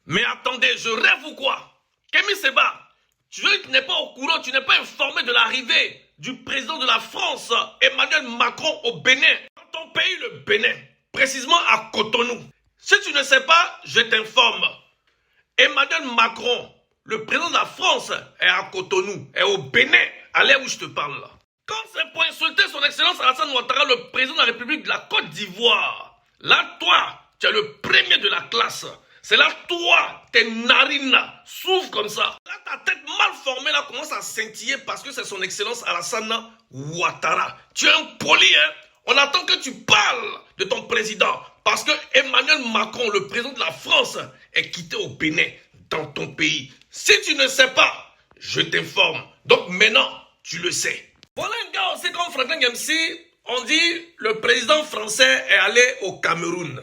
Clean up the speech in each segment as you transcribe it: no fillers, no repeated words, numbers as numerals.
Mais attendez, je rêve ou quoi? Kémy Séba, tu n'es pas au courant, tu n'es pas informé de l'arrivée du président de la France, Emmanuel Macron, au Bénin. Dans ton pays, le Bénin, précisément à Cotonou. Si tu ne sais pas, je t'informe. Emmanuel Macron, le président de la France, est à Cotonou, est au Bénin, à l'heure où je te parle là. Quand c'est pour insulter son excellence Alassane Ouattara, le président de la République de la Côte d'Ivoire, là, toi, tu es le premier de la classe. C'est là, toi, tes narines s'ouvrent comme ça. Là, ta tête mal formée là commence à scintiller parce que c'est son excellence Alassane Ouattara. Tu es impoli, hein? On attend que tu parles de ton président parce que Emmanuel Macron, le président de la France, est quitté au Bénin, dans ton pays. Si tu ne sais pas, je t'informe. Donc maintenant, tu le sais. Voilà un gars aussi comme Franklin MC, on dit le président français est allé au Cameroun.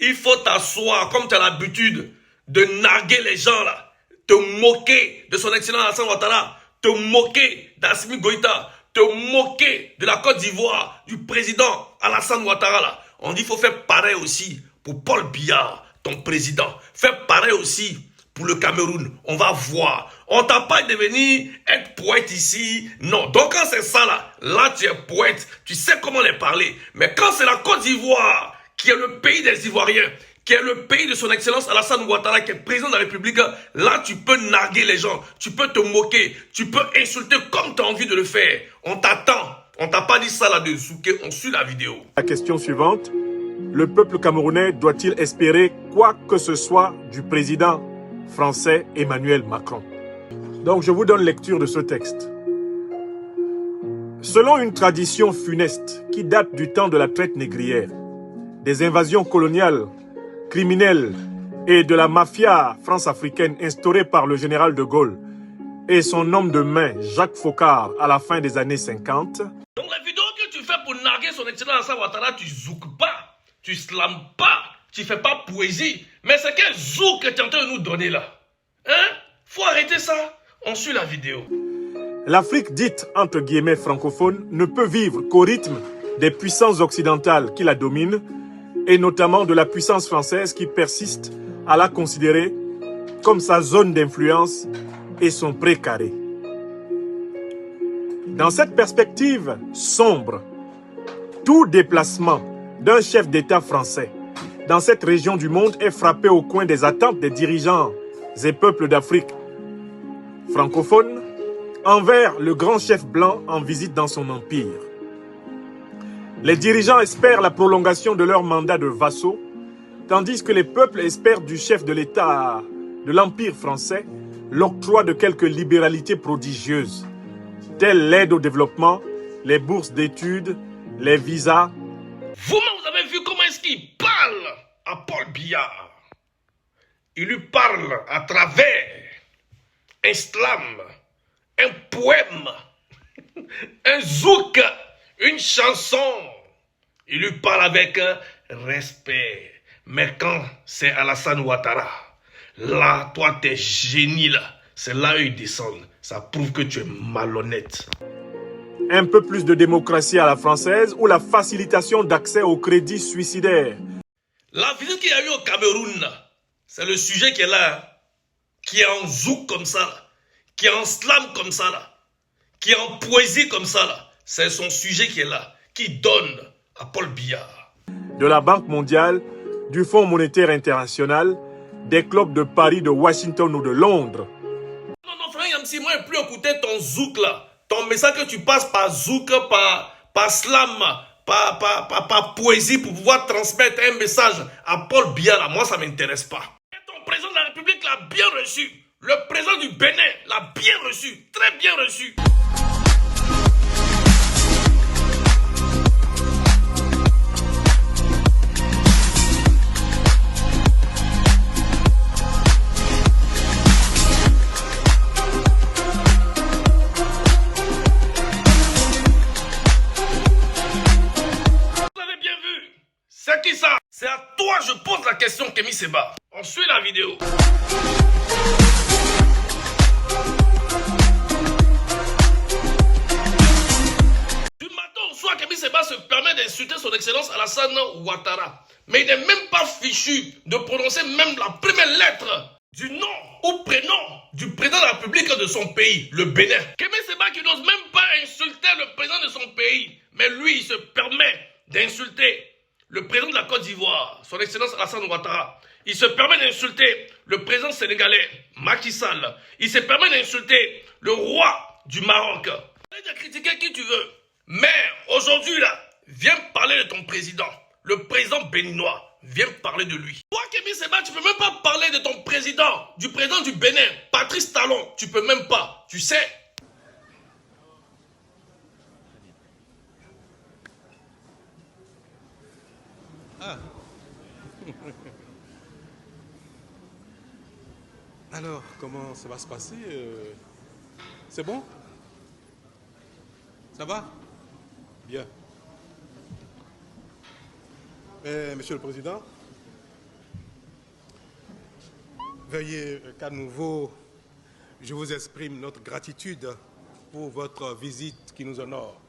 Il faut t'asseoir comme tu as l'habitude de narguer les gens là, te moquer de son excellence Alassane Ouattara, te moquer d'Assimi Goïta, te moquer de la Côte d'Ivoire, du président Alassane Ouattara là. On dit qu'il faut faire pareil aussi pour Paul Biya, ton président. Faire pareil aussi pour le Cameroun. On va voir. On t'a pas de venir être poète ici. Non. Donc quand c'est ça là, là tu es poète. Tu sais comment les parler. Mais quand c'est la Côte d'Ivoire, qui est le pays des Ivoiriens, qui est le pays de son excellence Alassane Ouattara, qui est président de la République, là tu peux narguer les gens, tu peux te moquer, tu peux insulter comme tu as envie de le faire. On t'attend. On t'a pas dit ça là-dessous, on suit la vidéo. La question suivante, le peuple camerounais doit-il espérer quoi que ce soit du président français Emmanuel Macron? Donc je vous donne lecture de ce texte. Selon une tradition funeste qui date du temps de la traite négrière, des invasions coloniales, criminelles et de la mafia france-africaine instaurée par le général de Gaulle et son homme de main Jacques Foccart à la fin des années 50. Donc la vidéo que tu fais pour narguer son excellence Alassane Ouattara, tu zoukes pas, tu slams pas, tu fais pas poésie. Mais c'est quel zouk que tu es en train de nous donner là? Hein? Faut arrêter ça. On suit la vidéo. L'Afrique dite entre guillemets francophone ne peut vivre qu'au rythme des puissances occidentales qui la dominent et notamment de la puissance française qui persiste à la considérer comme sa zone d'influence et son précaré. Dans cette perspective sombre, tout déplacement d'un chef d'État français dans cette région du monde est frappé au coin des attentes des dirigeants et peuples d'Afrique francophone envers le grand chef blanc en visite dans son empire. Les dirigeants espèrent la prolongation de leur mandat de vassaux, tandis que les peuples espèrent du chef de l'État de l'Empire français l'octroi de quelques libéralités prodigieuses, telles l'aide au développement, les bourses d'études, les visas. Vous-même, vous avez vu comment est-ce qu'il parle à Paul Biya? Il lui parle à travers un slam, un poème, un zouk, une chanson. Il lui parle avec respect. Mais quand c'est Alassane Ouattara, là, toi, t'es génie, là. C'est là où ils descendent. Ça prouve que tu es malhonnête. Un peu plus de démocratie à la française ou la facilitation d'accès au crédit suicidaire. La visite qu'il y a eu au Cameroun, c'est le sujet qui est là, qui est en zouk comme ça, là, qui est en slam comme ça, là, qui est en poésie comme ça. Là. C'est son sujet qui est là, qui donne à Paul Biya. De la Banque mondiale, du Fonds monétaire international, des clubs de Paris, de Washington ou de Londres. Non, frère Yamsi, moi, je n'ai plus écouter ton zouk là. Ton message que tu passes par zouk, par slam, par poésie pour pouvoir transmettre un message à Paul Biya là. Moi, ça ne m'intéresse pas. Et ton président de la République l'a bien reçu. Le président du Bénin l'a bien reçu. Très bien reçu. C'est qui ça? C'est à toi je pose la question, Kémy Séba. On suit la vidéo. Du matin au soir, Kémy Séba se permet d'insulter son excellence Alassane Ouattara. Mais il n'est même pas pas fichu de prononcer même la première lettre du nom ou prénom du président de la République de son pays, le Bénin. Kémy Séba qui n'ose même pas insulter le président de son pays, mais lui, il se permet d'insulter le président de la Côte d'Ivoire, son excellence Alassane Ouattara. Il se permet d'insulter le président sénégalais, Macky Sall. Il se permet d'insulter le roi du Maroc. Tu peux critiquer qui tu veux, mais aujourd'hui, là, viens parler de ton président, le président béninois. Viens parler de lui. Toi, Kémy Séba, tu peux même pas parler de ton président, du président du Bénin, Patrice Talon. Tu peux même pas, tu sais. Ah. Alors, comment ça va se passer? C'est bon? Ça va? Bien. Monsieur le Président, veuillez qu'à nouveau, je vous exprime notre gratitude pour votre visite qui nous honore.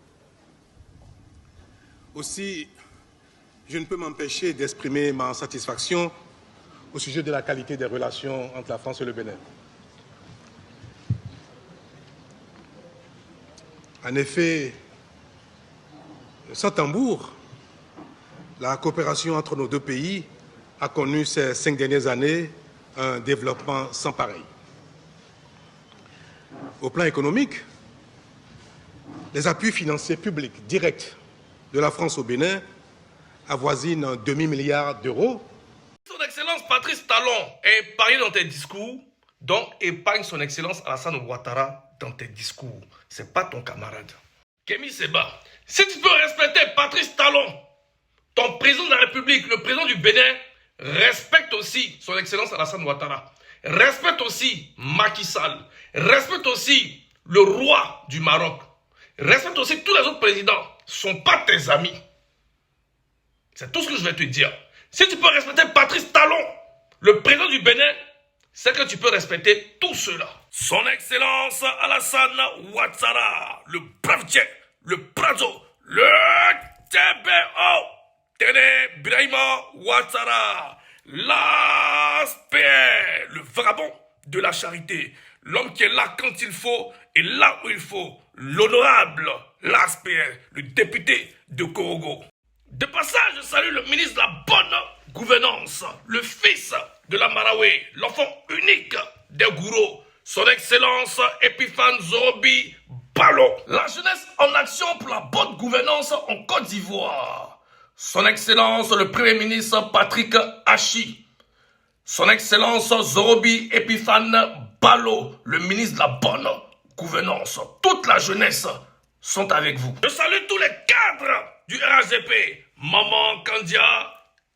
Aussi, je ne peux m'empêcher d'exprimer ma satisfaction au sujet de la qualité des relations entre la France et le Bénin. En effet, sans tambour, la coopération entre nos deux pays a connu ces 5 dernières années un développement sans pareil. Au plan économique, les appuis financiers publics directs de la France au Bénin avoisinent un demi-milliard d'euros. Son Excellence Patrice Talon est épargné dans tes discours, donc épargne son Excellence Alassane Ouattara dans tes discours. C'est pas ton camarade. Kémy Séba, si tu peux respecter Patrice Talon, ton président de la République, le président du Bénin, respecte aussi son Excellence Alassane Ouattara. Respecte aussi Macky Sall. Respecte aussi le roi du Maroc. Respecte aussi tous les autres présidents. Ce ne sont pas tes amis. C'est tout ce que je vais te dire. Si tu peux respecter Patrice Talon, le président du Bénin, c'est que tu peux respecter tout cela. Son Excellence Alassane Ouattara, le brave Dieu, le Prazo, le TBO, Téné Brahima Ouattara, l'ASPR, le vagabond de la charité, l'homme qui est là quand il faut et là où il faut, l'honorable l'ASPR, le député de Korogo. De passage, je salue le ministre de la bonne gouvernance, le fils de la Maraoué, l'enfant unique des Gourous, son Excellence Epiphane Zorobi Balo. La jeunesse en action pour la bonne gouvernance en Côte d'Ivoire. Son Excellence le Premier ministre Patrick Hachi. Son Excellence Zorobi Epiphane Balo, le ministre de la bonne gouvernance. Toute la jeunesse sont avec vous. Je salue tous les cadres du RHDP. Maman Kandia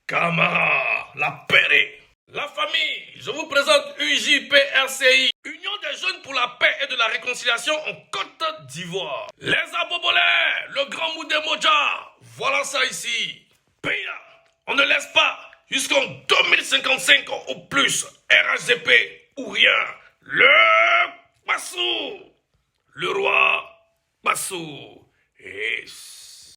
Kamara, la Péré. La famille, je vous présente UJPRCI, Union des jeunes pour la paix et de la réconciliation en Côte d'Ivoire. Les Abobolais, le grand Moudé Moja, voilà ça ici. Pays là, on ne laisse pas jusqu'en 2055 au plus. RHDP ou rien. Le Passou, le roi Passou. Et